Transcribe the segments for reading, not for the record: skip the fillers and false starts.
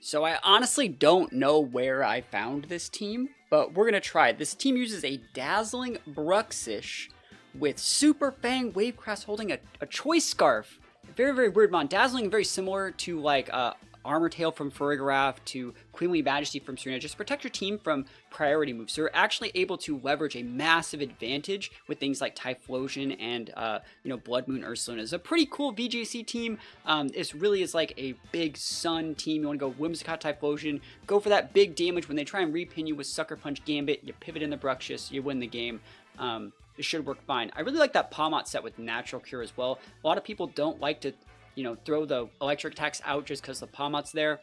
So I honestly don't know where I found this team, but we're going to try it. This team uses a Dazzling Bruxish with Super Fang Wavecrest holding a Choice Scarf. Very, very weird mon. Dazzling, very similar to like Armor Tail from Farigiraf to Queenly Majesty from Serena. Just protect your team from priority moves. So you're actually able to leverage a massive advantage with things like Typhlosion and Blood Moon Ursuluna. It's a pretty cool VGC team. This really is like a big sun team. You want to go Whimsicott Typhlosion, go for that big damage. When they try and repin you with Sucker Punch Gambit, you pivot in the Bruxish, you win the game. It should work fine. I really like that Palmot set with Natural Cure as well. A lot of people don't like to throw the electric attacks out just because the Palmot's there.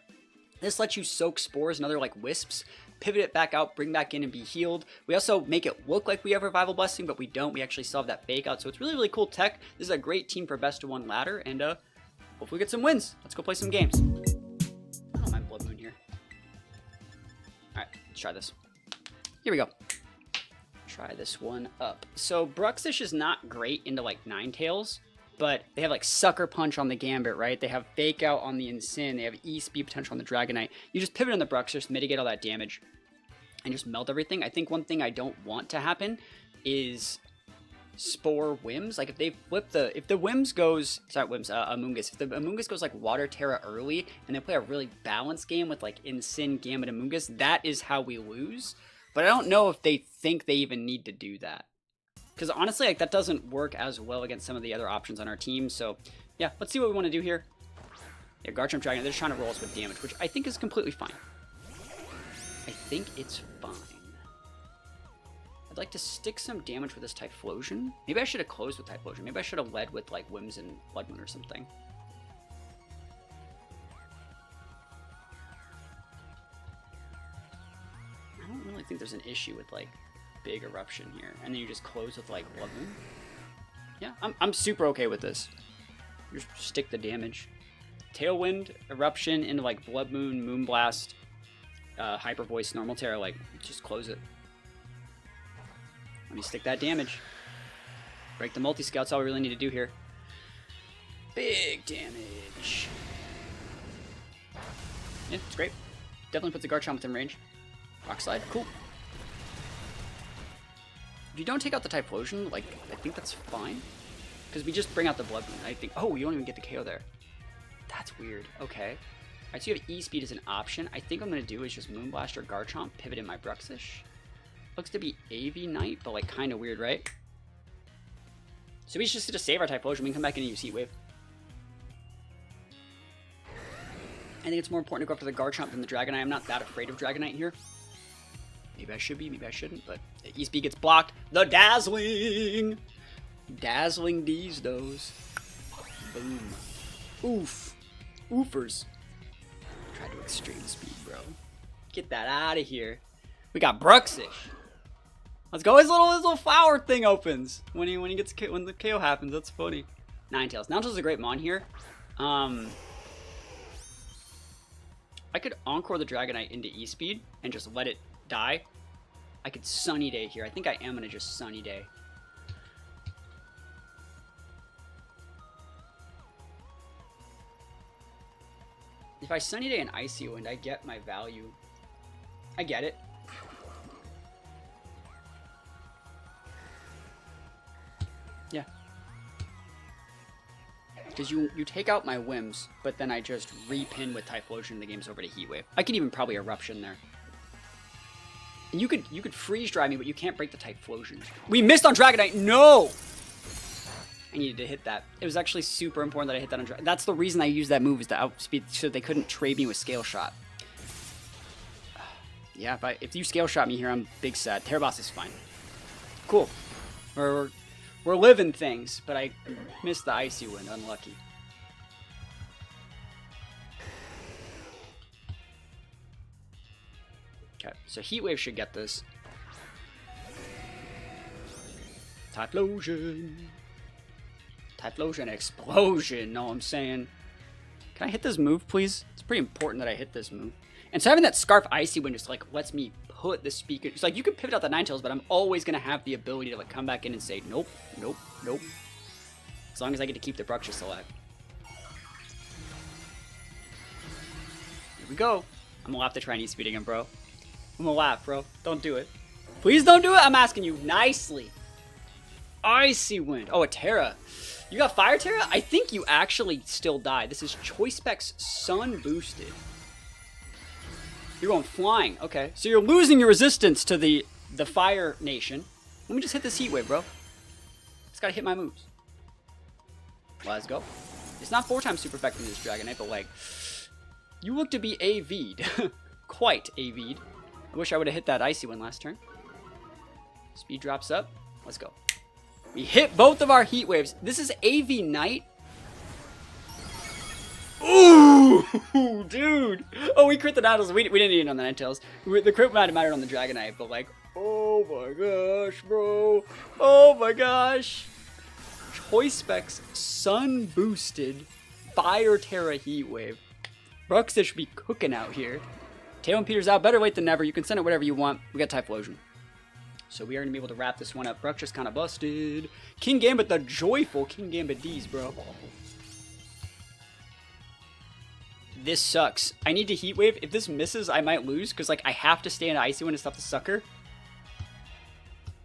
This lets you soak spores and other like wisps, pivot it back out, bring back in and be healed. We also make it look like we have Revival Blessing, but we don't. We actually still have that fake out. So it's really, really cool tech. This is a great team for best of one ladder, and hopefully we get some wins. Let's go play some games. I don't mind Blood Moon here. Alright, let's try this. Here we go. Try this one up. So Bruxish is not great into like Ninetales, but they have like Sucker Punch on the Gambit, right? They have Fake Out on the Incin. They have E-Speed potential on the Dragonite. You just pivot on the Bruxish, mitigate all that damage, and just melt everything. I think one thing I don't want to happen is Spore Whims. Like if they flip if the Whims goes, sorry, Whims, Amoonguss. If the Amoonguss goes like Water Terra early, and they play a really balanced game with like Incin, Gambit, Amoonguss, that is how we lose. But I don't know if they think they even need to do that. Because honestly, like that doesn't work as well against some of the other options on our team. So yeah, let's see what we want to do here. Yeah, Garchomp Dragon, they're just trying to roll us with damage, which I think is completely fine. I think it's fine. I'd like to stick some damage with this Typhlosion. Maybe I should have closed with Typhlosion. Maybe I should have led with like Whims and Blood Moon or something. I don't really think there's an issue with like big eruption here, and then you just close with like Blood Moon. Yeah, I'm super okay with this. Just stick the damage. Tailwind, eruption into like Blood Moon, Moonblast, Hyper Voice, Normal Terra, like just close it. Let me stick that damage. Break the multi-scout, that's all we really need to do here. Big damage. Yeah, it's great. Definitely puts the Garchomp within range. Rock Slide, cool. If you don't take out the Typhlosion, like, I think that's fine. Because we just bring out the Blood Moon. I think, oh, you don't even get the KO there. That's weird. Okay. Alright, so you have E-Speed as an option. I think what I'm going to do is just Moonblast or Garchomp, pivot in my Bruxish. Looks to be AV Knight, but like kind of weird, right? So we just to save our Typhlosion. We can come back in and use Heat Wave. I think it's more important to go after the Garchomp than the Dragonite. I'm not that afraid of Dragonite here. Maybe I should be, maybe I shouldn't, but the E-Speed gets blocked. The Dazzling! Dazzling D's those. Boom. Oof. Oofers. Try to extreme speed, bro. Get that out of here. We got Bruxish. Let's go. His little flower thing opens when the KO happens. That's funny. Ninetales. Ninetales is a great mon here. I could Encore the Dragonite into E-Speed and just let it die. I could Sunny Day here. I think I am going to just Sunny Day. If I Sunny Day and Icy Wind, I get my value. I get it. Yeah. Because you take out my Whims, but then I just repin with Typhlosion and the game's over to Heat Wave. I could even probably Eruption there. And you could Freeze Dry me, but you can't break the Typhlosion. We missed on Dragonite! No! I needed to hit that. It was actually super important that I hit that on Dragonite. That's the reason I used that move, is to outspeed, so they couldn't trade me with Scale Shot. Yeah, if you Scale Shot me here, I'm big sad. Terra Boss is fine. Cool. We're living things, but I missed the Icy Wind. Unlucky. Okay, so Heat Wave should get this. Typhlosion. Typhlosion Explosion, know what I'm saying? Can I hit this move, please? It's pretty important that I hit this move. And so having that Scarf Icy Wind just like lets me put the speaker. It's like you can pivot out the Ninetales, but I'm always gonna have the ability to like come back in and say nope, nope, nope. As long as I get to keep the Bruxish alive. Here we go. I'm gonna have to try and e-speed again, bro. I'm gonna laugh, bro. Don't do it. Please don't do it. I'm asking you nicely. Icy Wind. Oh, a Terra. You got Fire Terra? I think you actually still die. This is Choice Spec's Sun boosted. You're going flying. Okay. So you're losing your resistance to the Fire Nation. Let me just hit this Heat Wave, bro. Just gotta hit my moves. Let's go. It's not 4 times super effective in this Dragonite, but like, you look to be AV'd. Quite AV'd. I wish I would have hit that Icy Wind last turn. Speed drops up. Let's go. We hit both of our Heat Waves. This is AV Knight. Ooh, dude. Oh, we crit the Ninetales. We didn't even on the Ninetales. The crit might have mattered on the Dragonite, but like, oh my gosh, bro. Oh my gosh. Choice Spec's Sun boosted Fire Terra Heat Wave. Bruxish should be cooking out here. Tail and Peter's out. Better late than never. You can send it whatever you want. We got Typhlosion. So we are going to be able to wrap this one up. Bruxish kind of busted. King Gambit, the joyful King Gambit D's, bro. This sucks. I need to Heat Wave. If this misses, I might lose because like I have to stay in Icy Wind to stop the sucker.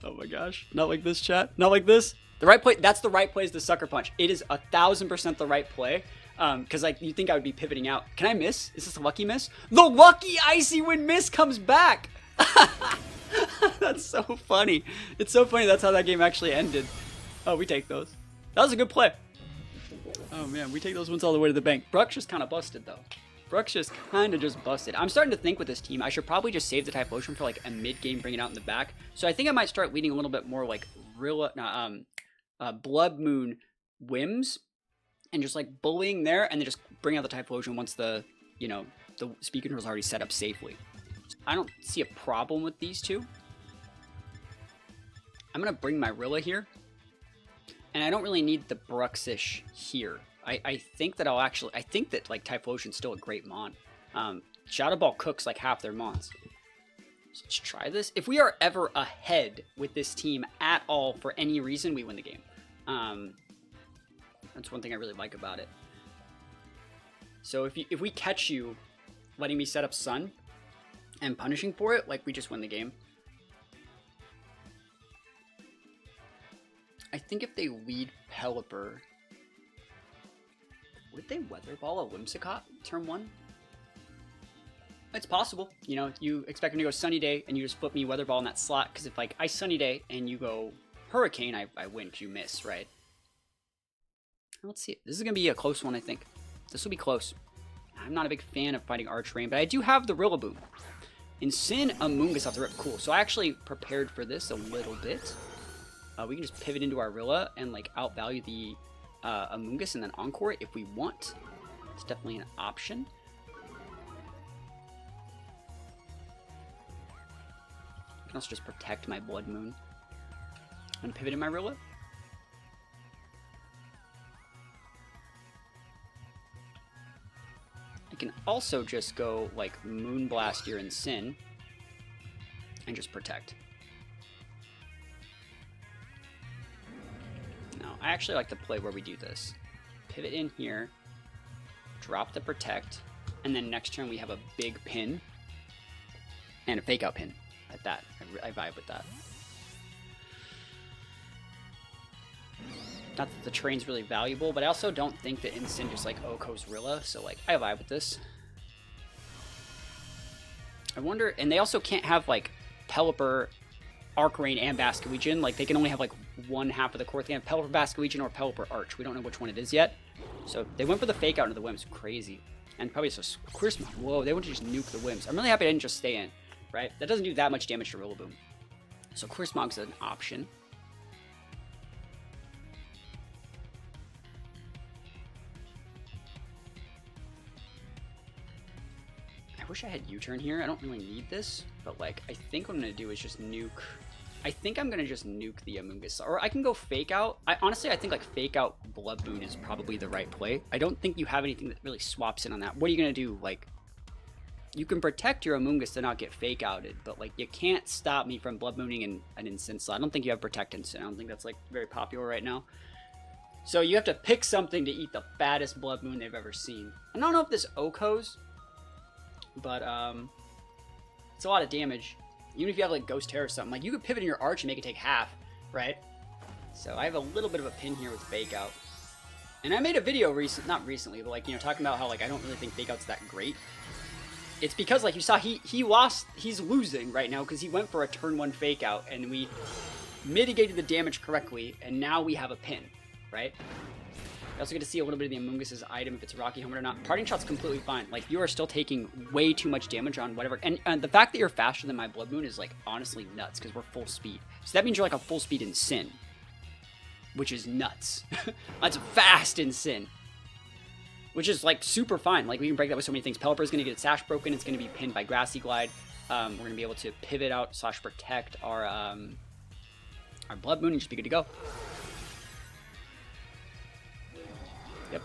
Oh my gosh. Not like this, chat. Not like this. The right play. That's the right play is the Sucker Punch. It is 1000% the right play. Because like you think I would be pivoting out. Can I miss? Is this a lucky miss? The lucky Icy Wind miss comes back. That's so funny. It's so funny. That's how that game actually ended. Oh, we take those. That was a good play. Oh man, we take those ones all the way to the bank. Bruxish just kind of busted though. Bruxish just kind of just busted. I'm starting to think with this team, I should probably just save the Typhlosion for like a mid game, bring it out in the back. So I think I might start leading a little bit more like real, Blood Moon Whims, and just like bullying there, and then just bring out the Typhlosion once the the speed control is already set up safely. I don't see a problem with these two. I'm gonna bring my Rilla here, and I don't really need the Bruxish here. I think that I think that like Typhlosion's still a great mon. Shadow Ball cooks like half their mons. So let's try this. If we are ever ahead with this team at all for any reason, we win the game. That's one thing I really like about it. So if we catch you letting me set up Sun and punishing for it, like we just win the game. I think if they lead Pelipper, would they Weather Ball a Whimsicott turn 1? It's possible. You know, you expect me to go Sunny Day and you just flip me Weather Ball in that slot, because if like I Sunny Day and you go Hurricane, I win because you miss, right? Let's see. This is going to be a close one, I think. This will be close. I'm not a big fan of fighting Archrain, but I do have the Rillaboom. In Sin, Amoonguss off the rip. Cool. So I actually prepared for this a little bit. We can just pivot into our Rilla and like outvalue the Amoonguss and then Encore it if we want. It's definitely an option. I can also just protect my Blood Moon. I'm going to pivot in my Rilla. I can also just go like Moonblast here in Sin and just protect. No, I actually like to play where we do this. Pivot in here, drop the protect, and then next turn we have a big pin and a fake out pin at that. I vibe with that. Not that the train's really valuable, but I also don't think that Instant just like Oko's Rilla, so like I vibe with this. I wonder, and they also can't have like Pelipper, Archrain, and Basculegion. Like they can only have like one half of the core. They have Pelipper Basculegion or Pelipper Arch. We don't know which one it is yet. So they went for the fake out into the Whims. Crazy. And probably just a Charisma. Whoa, they want to just nuke the Whims. I'm really happy I didn't just stay in, right? That doesn't do that much damage to Rillaboom. So Charismog's an option. I wish I had U-turn here. I don't really need this, but like I think what I'm gonna do is just nuke. I think I'm gonna just nuke the Amoonguss, or I can go fake out. Honestly, I think like fake out Blood Moon is probably the right play. I don't think you have anything that really swaps in on that. What are you gonna do? Like, you can protect your Amoonguss to not get fake outed, but like you can't stop me from Blood Mooning and an Instant slot. I don't think you have Protect Instant. I don't think that's like very popular right now. So you have to pick something to eat the fattest Blood Moon they've ever seen. I don't know if this Oko's But it's a lot of damage. Even if you have like Ghost Terror or something, like you could pivot in your Arch and make it take half, right? So I have a little bit of a pin here with Fake Out. And I made a video not recently, but like, you know, talking about how like I don't really think Fake Out's that great. It's because like you saw he's losing right now because he went for a turn 1 Fake Out and we mitigated the damage correctly and now we have a pin, right? You also get to see a little bit of the Amoonguss's item if it's Rocky Helmet or not. Parting Shot's completely fine. Like you are still taking way too much damage on whatever. And the fact that you're faster than my Blood Moon is like honestly nuts because we're full speed. So that means you're like a full speed in Sin, which is nuts. That's fast in Sin. Which is, like, super fine. Like, we can break that with so many things. Pelipper's going to get its Sash broken. It's going to be pinned by Grassy Glide. We're going to be able to pivot out / protect our Blood Moon and just be good to go. Yep.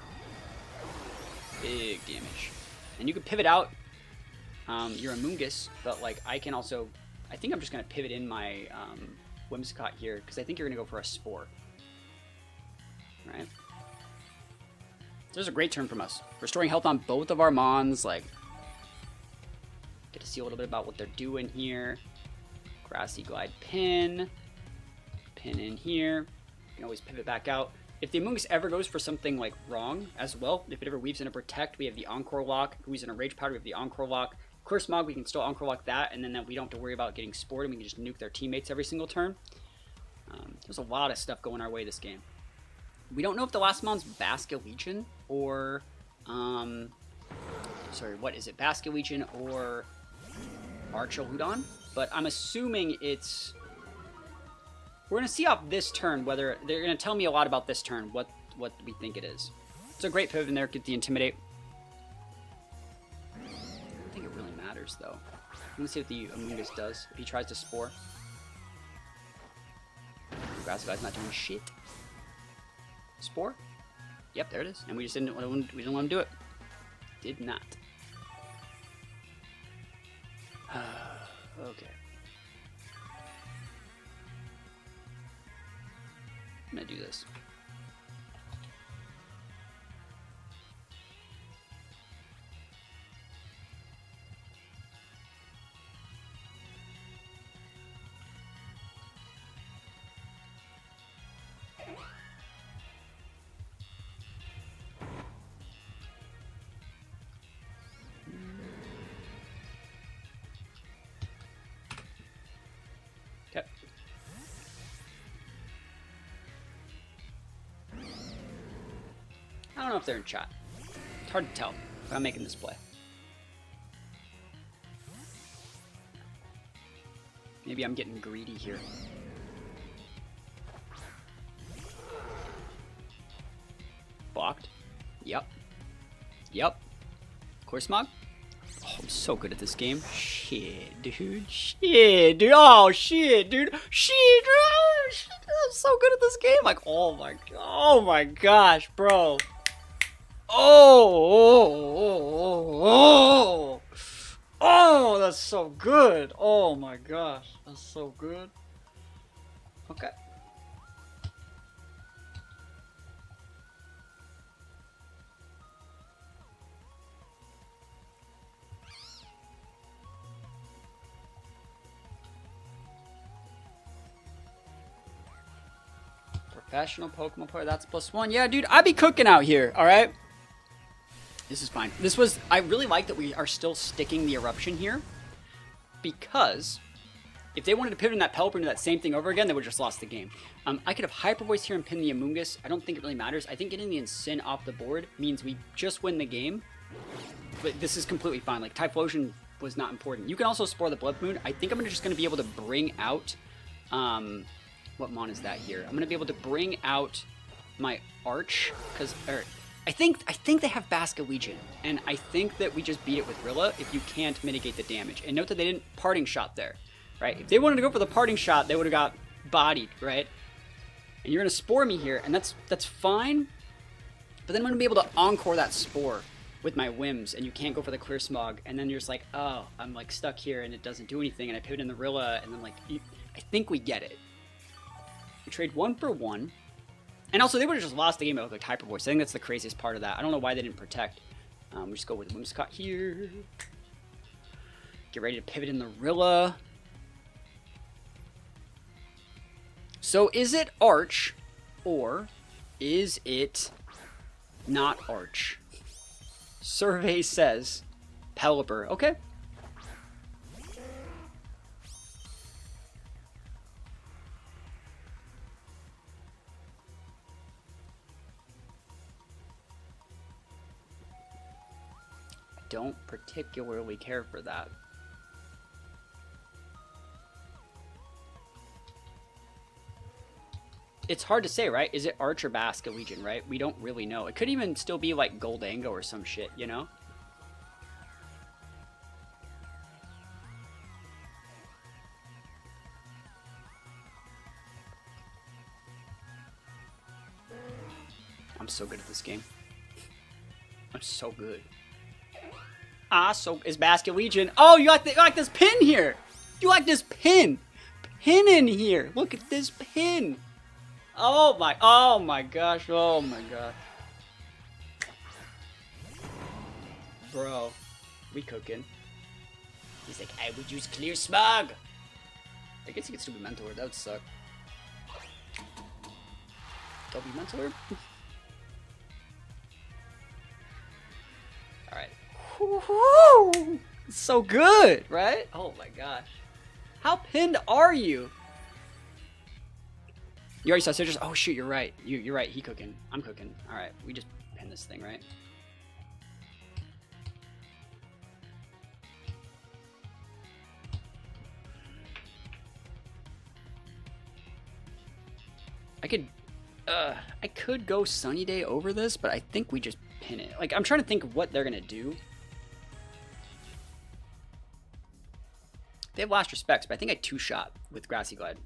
Big damage. And you can pivot out your Amoonguss, but, like, I can also... I think I'm just going to pivot in my Whimsicott here, because I think you're going to go for a Spore. Right? This is a great turn from us. Restoring health on both of our Mons, like, get to see a little bit about what they're doing here. Grassy Glide pin. Pin in here. You can always pivot back out. If the Amoonguss ever goes for something, like, wrong as well, if it ever weaves in a Protect, we have the Encore Lock. If we weaves in a Rage Powder, we have the Encore Lock. Clear Smog, we can still Encore Lock that, and then we don't have to worry about getting spored, and we can just nuke their teammates every single turn. There's a lot of stuff going our way this game. We don't know if the last mon's Basket Legion or, sorry, what is it? Basket Legion or Archaludon? But I'm assuming it's... We're going to see off this turn whether... They're going to tell me a lot about this turn, what we think it is. It's a great pivot in there, get the Intimidate. I don't think it really matters, though. I'm going to see what the Amoonguss does if he tries to Spore. Grassy Glide's not doing shit. Spore? Yep, there it is. And we just didn't want to do it. Did not. Okay. I'm gonna do this. Okay. I don't know if they're in chat. It's hard to tell if I'm making this play. Maybe I'm getting greedy here. Blocked. Yep. Yep. Core Smog. Oh, I'm so good at this game. Shit, dude. Shit, dude. Oh, shit, dude. Shit, dude. Oh, shit. I'm so good at this game. Like, oh my gosh, bro. Oh, that's so good. Oh my gosh, that's so good. Okay. Professional Pokemon player, that's +1. Yeah, dude, I be cooking out here, alright? This is fine. I really like that we are still sticking the Eruption here, because if they wanted to pivot in that Pelipper into that same thing over again, they would have just lost the game. I could have Hyper Voice here and pin the Amoonguss. I don't think it really matters. I think getting the Incin off the board means we just win the game, but this is completely fine. Like, Typhlosion was not important. You can also Spore the Blood Moon. I think I'm just going to be able to bring out... what mon is that here? I'm going to be able to bring out my Arch, because... I think they have Basket Legion, and I think that we just beat it with Rilla if you can't mitigate the damage. And note that they didn't Parting Shot there, right? If they wanted to go for the Parting Shot, they would have got bodied, right? And you're going to Spore me here, and that's fine, but then I'm going to be able to Encore that Spore with my Whims, and you can't go for the Clear Smog, and then you're just like, oh, I'm like stuck here, and it doesn't do anything, and I pivot in the Rilla, and then like, I think we get it. We trade 1 for 1. And also, they would have just lost the game with like Hyper Voice. I think that's the craziest part of that. I don't know why they didn't protect. We just go with Whimsicott here. Get ready to pivot in the Rilla. So is it Arch or is it not Arch? Survey says Pelipper. Okay. I don't particularly care for that. It's hard to say, right? Is it Arch or Basque Legion, right? We don't really know. It could even still be like Goldango or some shit, you know? I'm so good at this game. I'm so good. So is Basque Legion. Oh, you like this pin here. You like this pin. Pin in here. Look at this pin. Oh my gosh, oh my gosh. Bro, we cooking. He's like, I would use Clear Smog. I guess he could stupid Mentor, that would suck. W Mentor? Alright. Woo-hoo! So good, right? Oh my gosh. How pinned are you? You already saw Citrus? Oh shoot, you're right. You're right, he cooking. I'm cooking. Alright, we just pin this thing, right? I could go Sunny Day over this, but I think we just pin it. Like, I'm trying to think of what they're gonna do. They have Last Respects, but I think I two-shot with Grassy Glide.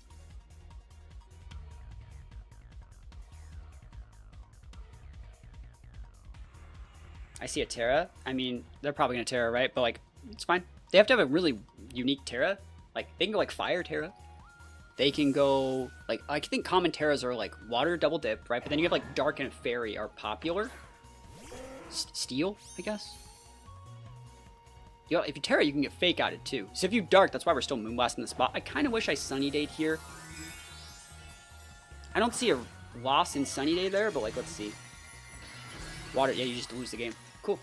I see a Terra. I mean, they're probably gonna Terra, right? But like, it's fine. They have to have a really unique Terra. Like, they can go like Fire Terra. They can go like, I think common Terras are like Water Double Dip, right? But then you have like Dark and Fairy are popular. Steel, I guess. You know, if you Terra, you can get Fake Outed too. So if you Dark, that's why we're still Moonblasting the spot. I kind of wish I Sunny Day'd here. I don't see a loss in Sunny Day there, but like, let's see. Water, yeah, you just lose the game. Cool.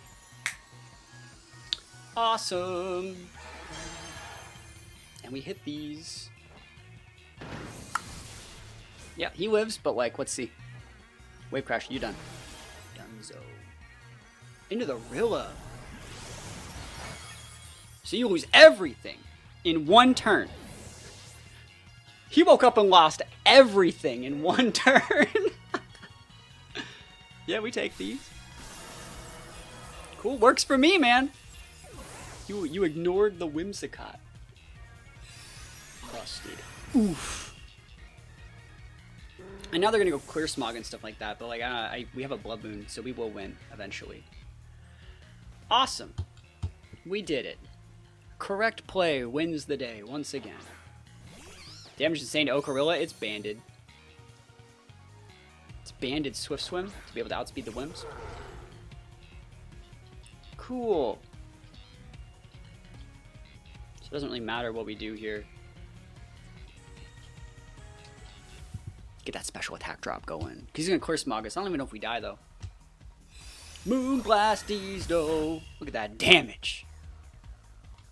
Awesome. And we hit these. Yeah, he lives, but like, let's see. Wave Crash, you done. Dunzo. Into the Rilla. So you lose everything in one turn. He woke up and lost everything in one turn. Yeah, we take these. Cool, works for me, man. You ignored the Whimsicott. Busted. Oof. And now they're gonna go Clear Smog and stuff like that, but like we have a Blood Moon, so we will win eventually. Awesome. We did it. Correct play wins the day once again. Damage insane to Ocarilla, it's banded. It's banded Swift Swim to be able to outspeed the Whims. Cool. So it doesn't really matter what we do here. Get that special attack drop going. Because he's going to Clear Smog us. I don't even know if we die, though. Moonblasties, though. Look at that damage.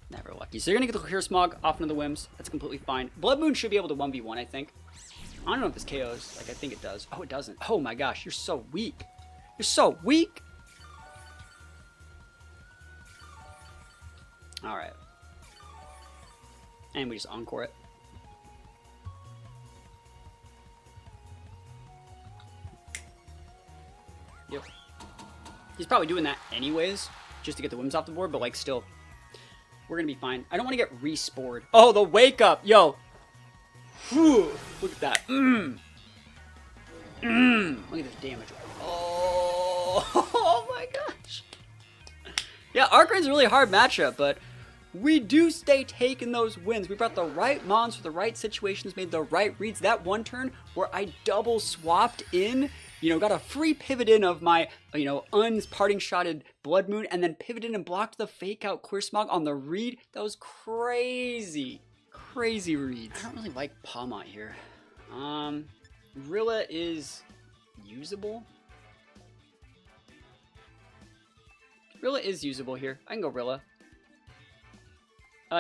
Never lucky. So you're going to get the Clear Smog off into the Whims. That's completely fine. Blood Moon should be able to 1v1, I think. I don't know if this KOs. Like, I think it does. Oh, it doesn't. Oh, my gosh. You're so weak. You're so weak. All right. And we just Encore it. Yep. He's probably doing that anyways, just to get the Whims off the board, but like still, we're gonna be fine. I don't want to get respored. Oh, the wake up, yo! Whew. Look at that. Look at this damage. Oh, oh my gosh. Yeah, Arcrane's a really hard matchup, but we do stay taking those wins. We brought the right mons for the right situations, made the right reads. That one turn where I double swapped in You know, got a free pivot in of my, you know, parting shotted Blood Moon, and then pivot in and blocked the fake out Clear Smog on the read. That was crazy. Crazy reads. I don't really like Pawmot here. Rilla is usable. Rilla is usable here. I can go Rilla.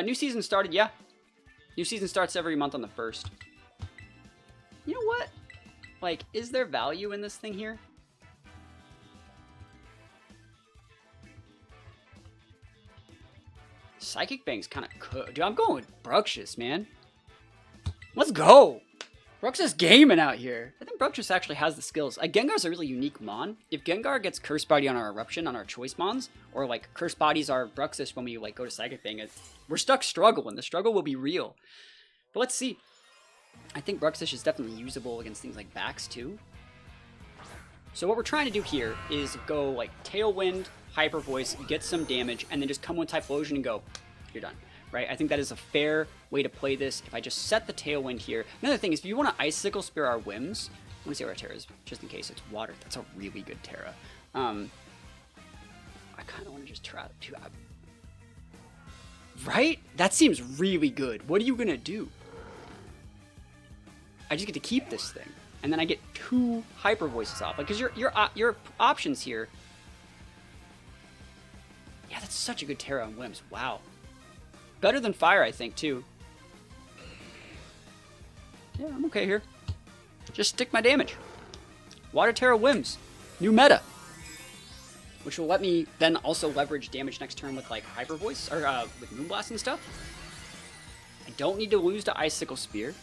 New season started, yeah. New season starts every month on the 1st. You know what? Like, is there value in this thing here? Psychic Bang's kind of cool. Dude, I'm going with Bruxish, man. Let's go! Bruxish gaming out here. I think Bruxish actually has the skills. Gengar's a really unique mon. If Gengar gets Curse Body on our Eruption, on our choice mons, or like Curse Bodies our Bruxish when we like go to Psychic Bang, we're stuck struggling. The struggle will be real. But let's see. I think Bruxish is definitely usable against things like backs too. So what we're trying to do here is go like Tailwind, Hyper Voice, get some damage, and then just come one Typhlosion and go, you're done. Right? I think that is a fair way to play this. If I just set the Tailwind here. Another thing is, if you want to Icicle Spear our Whims, let me see where our Terra is, just in case it's water. That's a really good Terra. I kind of want to just try to... Right? That seems really good. What are you going to do? I just get to keep this thing. And then I get 2 Hyper Voices off. Like, because your options here... Yeah, that's such a good Terra on Whims. Wow. Better than Fire, I think, too. Yeah, I'm okay here. Just stick my damage. Water Terra Whims. New meta. Which will let me then also leverage damage next turn with, like, Hyper Voice, or with Moonblast and stuff. I don't need to lose to Icicle Spear.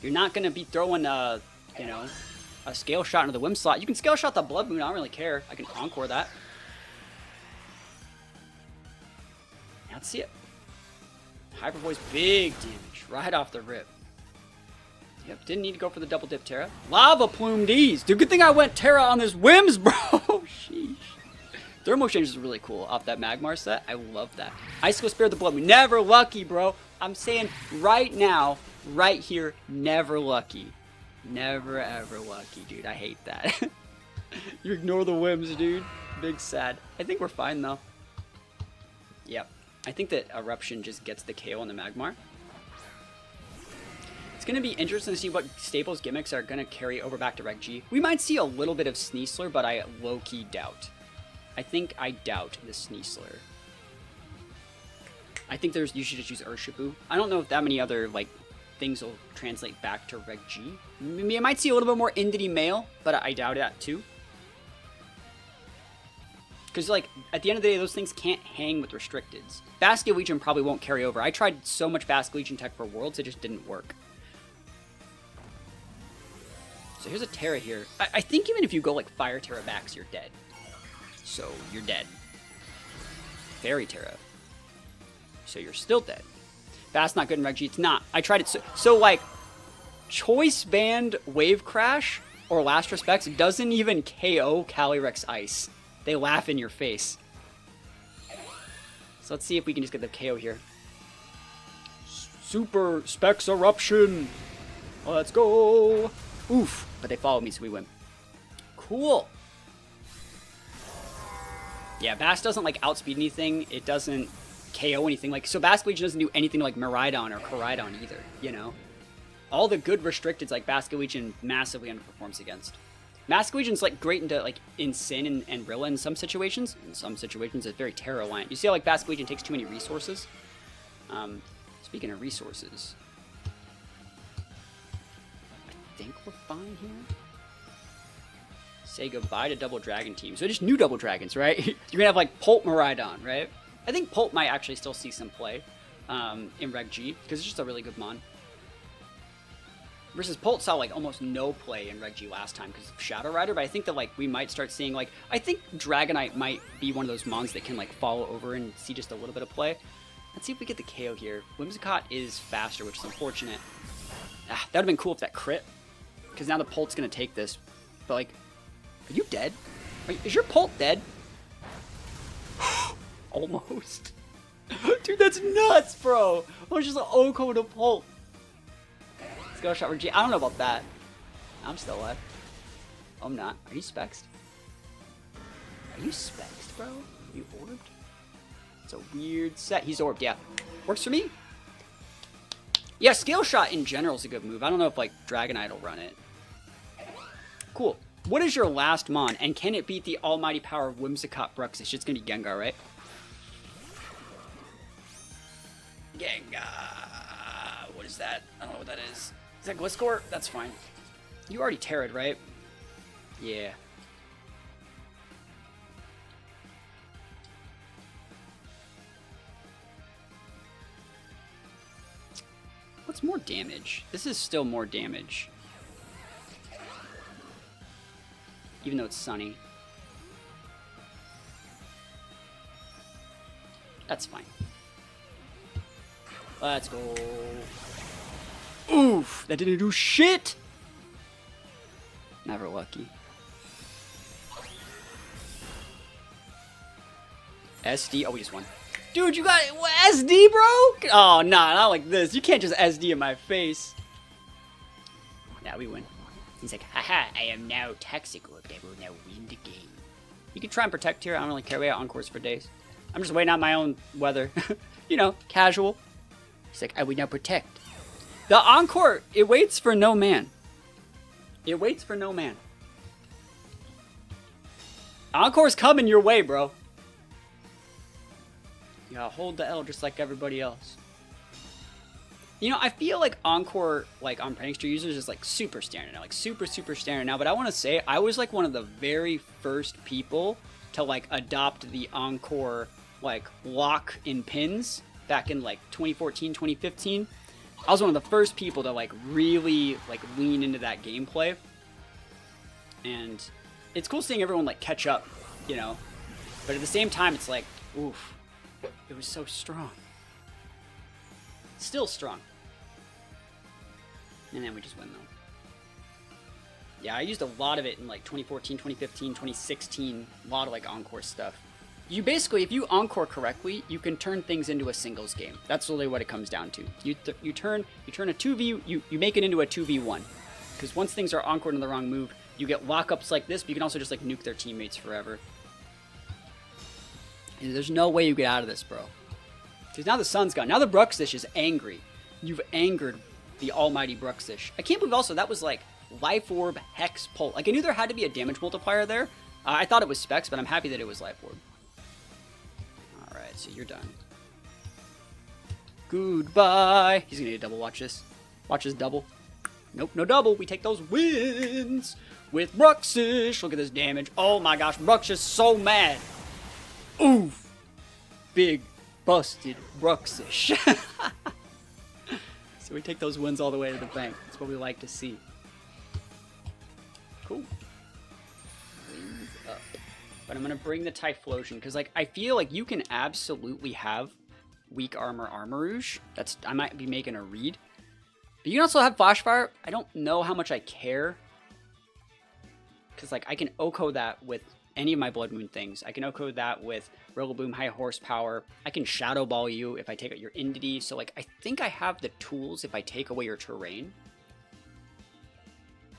You're not going to be throwing, you know, a Scale Shot into the Whim slot. You can Scale Shot the Blood Moon, I don't really care. I can Encore that. Now let's see it. Hyper Voice, big damage, right off the rip. Yep, didn't need to go for the double dip Terra. Lava Plume D's. Dude, good thing I went Terra on this Whims, bro. Sheesh. Thermo Exchange is really cool off that Magmar set. I love that. Icicle Spear the Blood Moon. Never lucky, bro. I'm saying right now, right here, never lucky. Never ever lucky, dude. I hate that. You ignore the Whims, dude. Big sad. I think we're fine, though. Yep. I think that Eruption just gets the KO on the Magmar. It's going to be interesting to see what Staples gimmicks are going to carry over back to Reg G. We might see a little bit of Sneasler, but I low-key doubt. I think I doubt the Sneasler. I think you should just use Urshifu. I don't know if that many other like things will translate back to Reg G. Maybe I might see a little bit more Indeedee Male, but I doubt that too. Because, like, at the end of the day, those things can't hang with Restricteds. Basket Legion probably won't carry over. I tried so much Basket Legion tech for Worlds, it just didn't work. So here's a Terra here. I think even if you go, like, Fire Terra backs, you're dead. So, you're dead. Fairy Terra. So you're still dead. That's not good in Reg G. It's not. I tried it. So like, Choice Band Wave Crash or Last Respects doesn't even KO Calyrex Ice. They laugh in your face. So let's see if we can just get the KO here. Super Specs Eruption. Let's go. Oof. But they followed me, so we win. Cool. Yeah, Bass doesn't like outspeed anything. It doesn't KO anything. Like, so Basket Legion doesn't do anything like Miraidon or Koraidon either, you know? All the good Restricteds like Basket Legion massively underperforms against. Basket Legion's like great into like in Sin and Rilla in some situations. In some situations, it's very Terra reliant. You see how like Basket Legion takes too many resources? Speaking of resources, I think we're fine here. Say goodbye to Double Dragon team. So just new Double Dragons, right? You're gonna have like Pult Miraidon, right? I think Pult might actually still see some play in Reg G because it's just a really good mon. Versus Pult saw like almost no play in Reg G last time because of Shadow Rider, but I think that like we might start seeing like, I think Dragonite might be one of those mons that can like follow over and see just a little bit of play. Let's see if we get the KO here. Whimsicott is faster, which is unfortunate. That would have been cool if that crit, because now the Pult's gonna take this. But like, are you dead? Is your Pult dead? Almost. Dude, that's nuts, bro. I was just an Oko to Pult. Scale Shot Reg G. I don't know about that. I'm still alive. Oh, I'm not. Are you spexed? Are you spexed, bro? Are you orbed? It's a weird set. He's orbed, yeah. Works for me. Yeah, Scale Shot in general is a good move. I don't know if, like, Dragonite will run it. Cool. What is your last Mon? And can it beat the almighty power of Whimsicott Bruxish? It's going to be Gengar, right? Gengar. What is that? I don't know what that is. Is that Gliscor? That's fine. You already Terra'd, right? Yeah. What's more damage? This is still more damage. Even though it's sunny. That's fine. Let's go. Oof! That didn't do shit! Never lucky. SD? Oh, we just won. Dude, you got SD, bro? Oh, nah, not like this. You can't just SD in my face. Yeah, we win. He's like, haha, I am now toxic orb. I will now win the game. You can try and protect here. I don't really care. We got Encores for days. I'm just waiting on my own weather. You know, casual. He's like, I will now protect. The Encore, it waits for no man. It waits for no man. Encore's coming your way, bro. You gotta hold the L just like everybody else. You know, I feel like Encore, like on Prankster users, is like super standard now, like super standard now. But I want to say, I was like one of the very first people to like adopt the Encore like lock in pins back in like 2014, 2015. I was one of the first people to like really like lean into that gameplay, and it's cool seeing everyone like catch up, you know. But at the same time, it's like, oof. It was so strong. Still strong. And then we just win though. Yeah, I used a lot of it in like 2014, 2015, 2016. A lot of like Encore stuff. You basically, if you Encore correctly, you can turn things into a singles game. That's really what it comes down to. You turn a 2v, you make it into a 2v1. Because once things are Encored in the wrong move, you get lockups like this, but you can also just like nuke their teammates forever. There's no way you get out of this, bro. Because now the sun's gone. Now the Bruxish is angry. You've angered the almighty Bruxish. I can't believe also that was like Life Orb, Hex, Pulse. Like I knew there had to be a damage multiplier there. I thought it was Specs, but I'm happy that it was Life Orb. Alright, so you're done. Goodbye. He's gonna get a double. Watch this. Watch this double. Nope, no double. We take those wins with Bruxish. Look at this damage. Oh my gosh, Bruxish so mad. Oof! Big, busted Bruxish. So we take those wins all the way to the bank. That's what we like to see. Cool. Wins up. But I'm going to bring the Typhlosion, because like, I feel like you can absolutely have weak armor Armarouge. I might be making a read. But you can also have Flash Fire. I don't know how much I care. Because like, I can OHKO that with any of my Blood Moon things. I can OHKO that with Rillaboom, High Horsepower. I can Shadow Ball you if I take out your Indeedee. So like, I think I have the tools if I take away your terrain.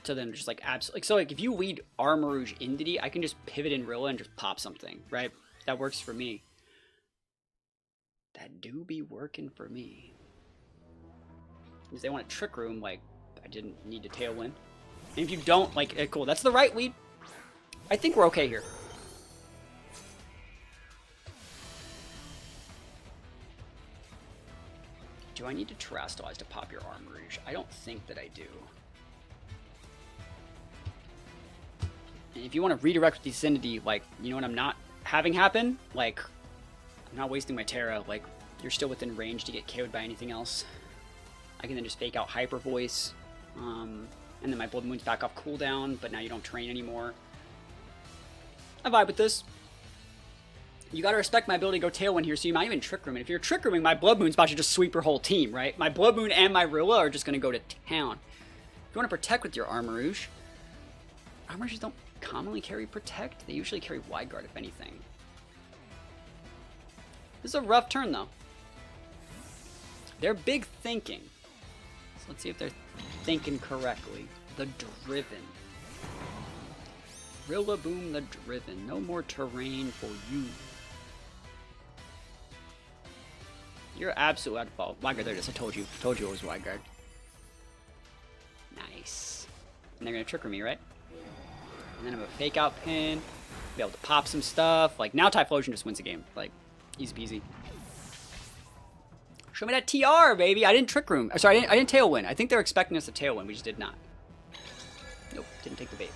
So then just like absolutely, so like if you lead Armarouge Indeedee, I can just pivot in Rilla and just pop something, right? That works for me. That do be working for me. Because they want a Trick Room, like I didn't need to Tailwind. And if you don't, like, cool, that's the right lead. I think we're okay here. Do I need to Terrastallize to pop your Armarouge? I don't think that I do. And if you want to redirect with Vicinity, like, you know what I'm not having happen? Like, I'm not wasting my Terra. Like, you're still within range to get KO'd by anything else. I can then just fake out Hyper Voice. And then my Blood Moon's back off cooldown, but now you don't train anymore. I vibe with this. You gotta respect my ability to go Tailwind here, so you might even Trick Room. And if you're Trick Rooming, my Blood Moon's about to just sweep your whole team, right? My Blood Moon and my Rilla are just gonna go to town. If you want to protect with your Armarouge, Armarouges don't commonly carry Protect. They usually carry Wide Guard, if anything. This is a rough turn, though. They're big thinking. So let's see if they're thinking correctly. The Driven. Rillaboom the Driven. No more terrain for you. You're absolutely out of fault. Wide guard, there it is. I told you. Told you it was wide guard. Nice. And they're going to trigger me, right? And then I'm a fake out pin. Be able to pop some stuff. Like, now Typhlosion just wins the game. Like, easy peasy. Show me that TR, baby. I didn't Trick Room. Sorry, I didn't Tailwind. I think they're expecting us to Tailwind. We just did not. Nope, didn't take the bait.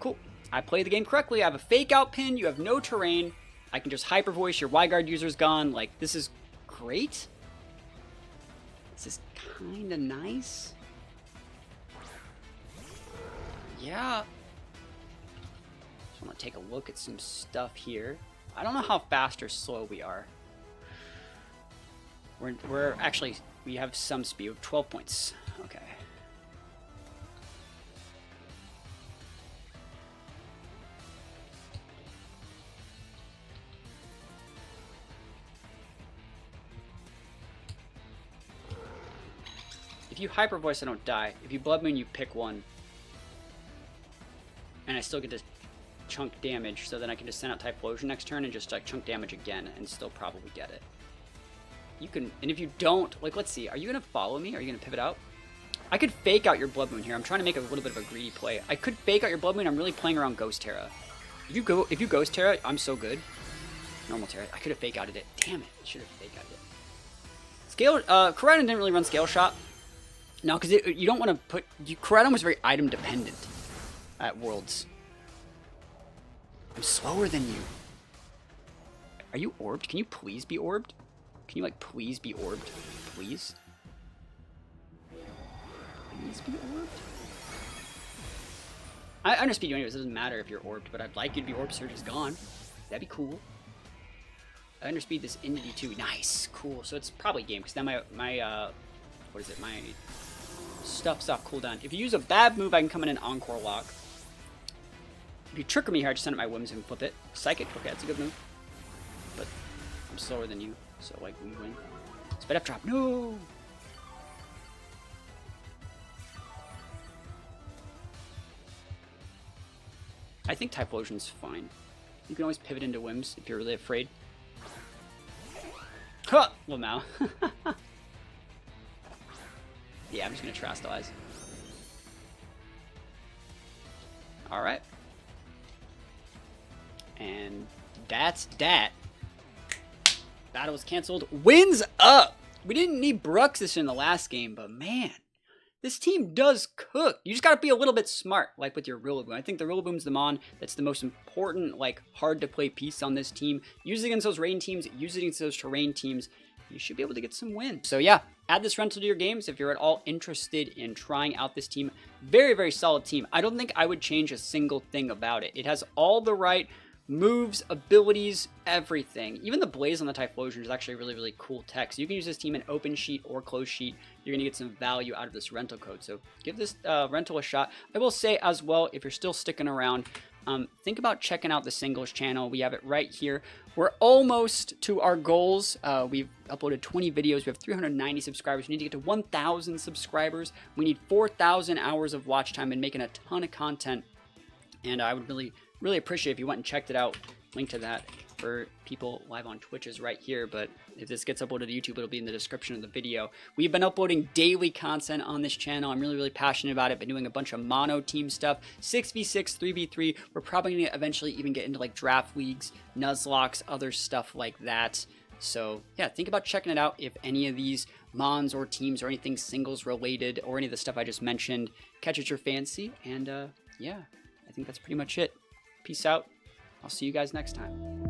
Cool. I played the game correctly. I have a fake out pin. You have no terrain. I can just Hyper Voice. Your Wide Guard user's gone. Like, this is great. This is kind of nice. Yeah. Just want to take a look at some stuff here. I don't know how fast or slow we are. We're actually, we have some speed of 12 points. Okay. If you Hyper Voice, I don't die. If you Blood Moon, you pick one. And I still get to chunk damage, so then I can just send out Typhlosion next turn and just like chunk damage again and still probably get it. You can, and if you don't, like, let's see, are you going to follow me? Are you going to pivot out? I could fake out your Blood Moon here. I'm trying to make a little bit of a greedy play. I could fake out your Blood Moon. I'm really playing around Ghost Terra. If you Ghost Terra, I'm so good. Normal Terra. I could have fake outed it. Damn it. I should have fake outed it. Scale, Koraidon didn't really run Scale Shot. No, because you don't want to put, Koraidon was very item dependent at Worlds. I'm slower than you. Are you orbed? Can you please be orbed? Can you, like, please be orbed? Please? Please be orbed? I underspeed you anyways. It doesn't matter if you're orbed, but I'd like you to be orbed. Surge is gone. That'd be cool. I underspeed this Indeedee too. Nice. Cool. So it's probably game, because then my what is it? My stuff's off cooldown. If you use a bad move, I can come in and Encore Lock. If you trigger me here, I just send out my Whims and flip it. Psychic. Okay, that's a good move. But I'm slower than you. So, like, we win. Speed up drop. No! I think Typhlosion's fine. You can always pivot into Whims if you're really afraid. Huh! Well, now. Yeah, I'm just going to Terastallize. Alright. And that's that. Battle was canceled. Wins up! We didn't need Bruxish in the last game, but man, this team does cook. You just gotta be a little bit smart, like with your Rillaboom. I think the Rillaboom's the mon that's the most important, like, hard-to-play piece on this team. Use it against those rain teams, use it against those terrain teams. You should be able to get some wins. So yeah, add this rental to your games if you're at all interested in trying out this team. Very, very solid team. I don't think I would change a single thing about it. It has all the right moves, abilities, everything. Even the Blaze on the Typhlosion is actually really, really cool tech. So you can use this team in open sheet or closed sheet. You're going to get some value out of this rental code. So give this rental a shot. I will say as well, if you're still sticking around, think about checking out the singles channel. We have it right here. We're almost to our goals. We've uploaded 20 videos. We have 390 subscribers. We need to get to 1,000 subscribers. We need 4,000 hours of watch time and making a ton of content. And I would really appreciate if you went and checked it out. Link to that for people live on Twitch is right here, but if this gets uploaded to YouTube, it'll be in the description of the video. We've been uploading daily content on this channel. I'm really, really passionate about it. Been doing a bunch of mono team stuff, 6v6, 3v3. We're probably going to eventually even get into like draft leagues, Nuzlocks, other stuff like that. So yeah, think about checking it out if any of these mons or teams or anything singles related or any of the stuff I just mentioned catches your fancy. And yeah, I think that's pretty much it. Peace out. I'll see you guys next time.